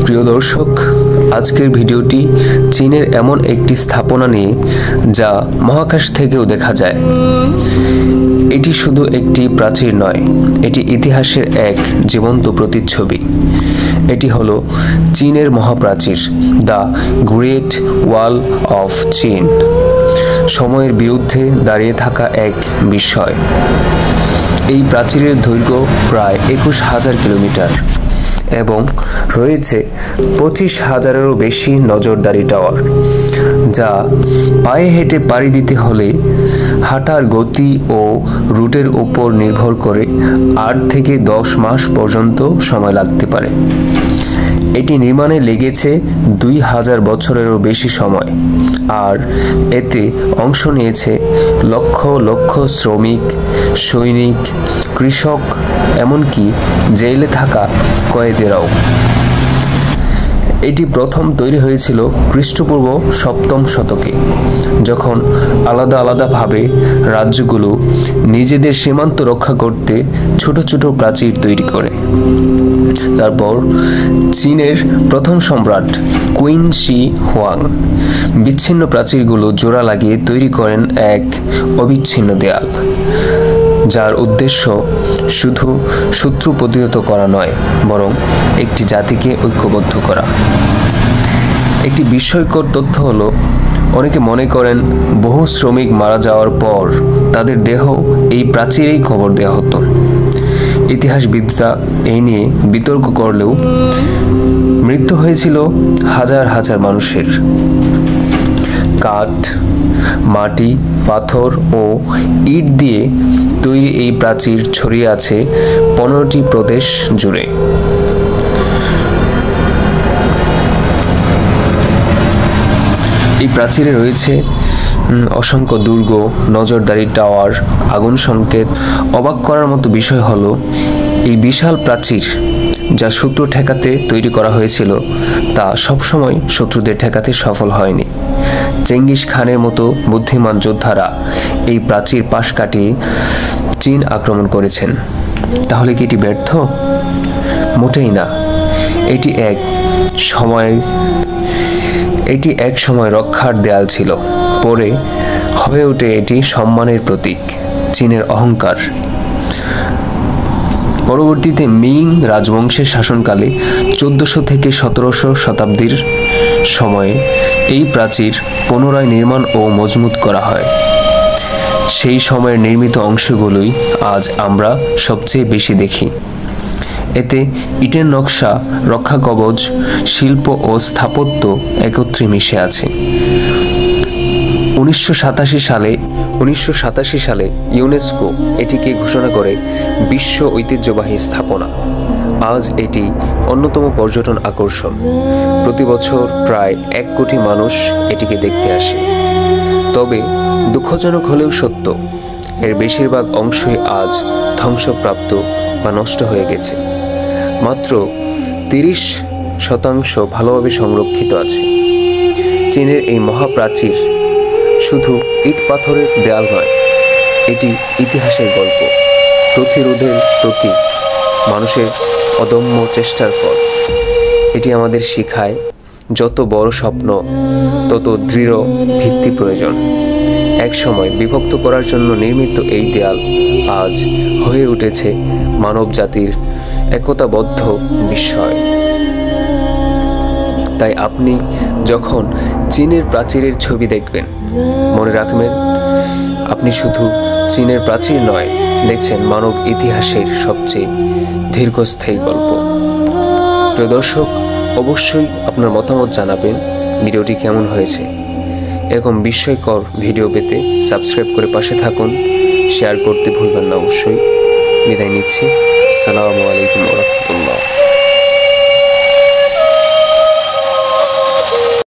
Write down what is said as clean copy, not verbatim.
প্রিয় দর্শক, আজকের ভিডিওটি চীনের এমন একটি স্থাপনা নিয়ে যা মহাকাশ থেকেও দেখা যায়। এটি শুধু একটি প্রাচীর নয়, এটি ইতিহাসের এক জীবন্ত প্রতিচ্ছবি। এটি হলো চীনের মহাপ্রাচীর, দ্য গ্রেট ওয়াল অফ চীন। সময়ের বিরুদ্ধে দাঁড়িয়ে থাকা এক বিস্ময়। এই প্রাচীরের দৈর্ঘ্য প্রায় 21,000 কিলোমিটার এবং রয়েছে 25,000-এরও বেশি নজরদারি টাওয়ার, যা পায়ে হেঁটে পাড়ি দিতে হলে হাঁটার গতি ও রুটের উপর নির্ভর করে 8 থেকে 10 মাস পর্যন্ত সময় লাগতে পারে। এটি নির্মাণে লেগেছে 2000 বছরেরও বেশি সময়, আর এতে অংশ নিয়েছে লক্ষ লক্ষ শ্রমিক, সৈনিক, কৃষক, এমনকি জেলে থাকা কয়েদিরাও। এটি প্রথম তৈরি হয়েছিল খ্রিস্টপূর্ব 7ম শতকে, যখন আলাদা আলাদাভাবে রাজ্যগুলো নিজেদের সীমান্ত রক্ষা করতে ছোট ছোট প্রাচীর তৈরি করে। তারপর চীনের প্রথম সম্রাট কুইন শি হুয়াং বিচ্ছিন্ন প্রাচীরগুলো জোড়া লাগিয়ে তৈরি করেন এক অবিচ্ছিন্ন দেয়াল, যার উদ্দেশ্য শুধু শত্রু প্রতিহত করা নয়, বরং একটি জাতিকে ঐক্যবদ্ধ করা। একটি বিস্ময়কর তথ্য হলো, অনেকে মনে করেন বহু শ্রমিক মারা যাওয়ার পর তাদের দেহ এই প্রাচীরেই কবর দেওয়া হতো। ইতিহাসবিদরা এই নিয়ে বিতর্ক করলেও মৃত্যু হয়েছিল হাজার হাজার মানুষের। কাঠ, মাটি, পাথর ও ইট দিয়ে তৈরি এই প্রাচীর ছড়িয়ে আছে 15টি প্রদেশ জুড়ে। এই প্রাচীরে রয়েছে অসংখ্য দুর্গ, নজরদারি টাওয়ার, আগুন সংকেত। অবাক করার মতো বিষয় হলো, এই বিশাল প্রাচীর যা শত্রু ঠেকাতে তৈরি করা হয়েছিল, তা সবসময় শত্রুদের ঠেকাতে সফল হয়নি। চেঙ্গিস খানের মতো বুদ্ধিমান যোদ্ধারা এই প্রাচীর পাশ কাটিয়ে চীন আক্রমণ করেছেন। তাহলে কি এটি ব্যর্থ? মোটেই না। এটি এক সময় রক্ষার দেয়াল ছিল, পরে হয়ে ওঠে এটি সম্মানের প্রতীক, চীনের অহংকার। পরবর্তীতে মিং রাজবংশের শাসনকালে 1400 থেকে 1700 শতাব্দীর সময়ে এই প্রাচীর পুনরায় নির্মাণ ও মজবুত করা হয়। সেই সময়ের নির্মিত অংশগুলোই আজ আমরা সবচেয়ে বেশি দেখি। এতে ইটের নকশা, রক্ষা কবচ, শিল্প ও স্থাপত্য একত্রে মিশে আছে। 1987 সালে ইউনেস্কো এটিকে ঘোষণা করে বিশ্ব ঐতিহ্যবাহী স্থাপনা। আজ এটি অন্যতম পর্যটন আকর্ষণ। প্রতি বছর প্রায় 1 কোটি মানুষ এটিকে দেখতে আসে। তবে দুঃখজনক হলেও সত্য, এর বেশিরভাগ অংশই আজ ধ্বংসপ্রাপ্ত বা নষ্ট হয়ে গেছে। মাত্র 30% ভালোভাবে সংরক্ষিত আছে। চীনের এই মহাপ্রাচীর শুধু ইট পাথরের দেয়াল নয়, এটি ইতিহাসের গল্প, প্রতিরোধের প্রতীক, মানুষের অদম্য চেষ্টার ফল। এটি আমাদের শেখায়, যত বড় স্বপ্ন তত দৃঢ় ভিত্তি প্রয়োজন। এক সময় বিভক্ত করার জন্য নির্মিত এই দেয়াল আজ হয়ে উঠেছে মানব জাতির একতাবদ্ধ বিস্ময়। তাই আপনি যখন চীনের প্রাচীরের ছবি দেখবেন, মনে রাখবেন আপনি শুধু চীনের প্রাচীর নয়, দেখছেন মানব ইতিহাসের সবচেয়ে দীর্ঘস্থায়ী গল্প। প্রিয় দর্শক, অবশ্যই আপনার মতামত জানাবেন ভিডিওটি কেমন হয়েছে। এরকম বিস্ময়কর ভিডিও পেতে সাবস্ক্রাইব করে পাশে থাকুন, শেয়ার করতে ভুলবেন না। অবশ্যই বিদায় নিচ্ছি। আসসালামু আলাইকুম ওয়া রাহমাতুল্লাহ।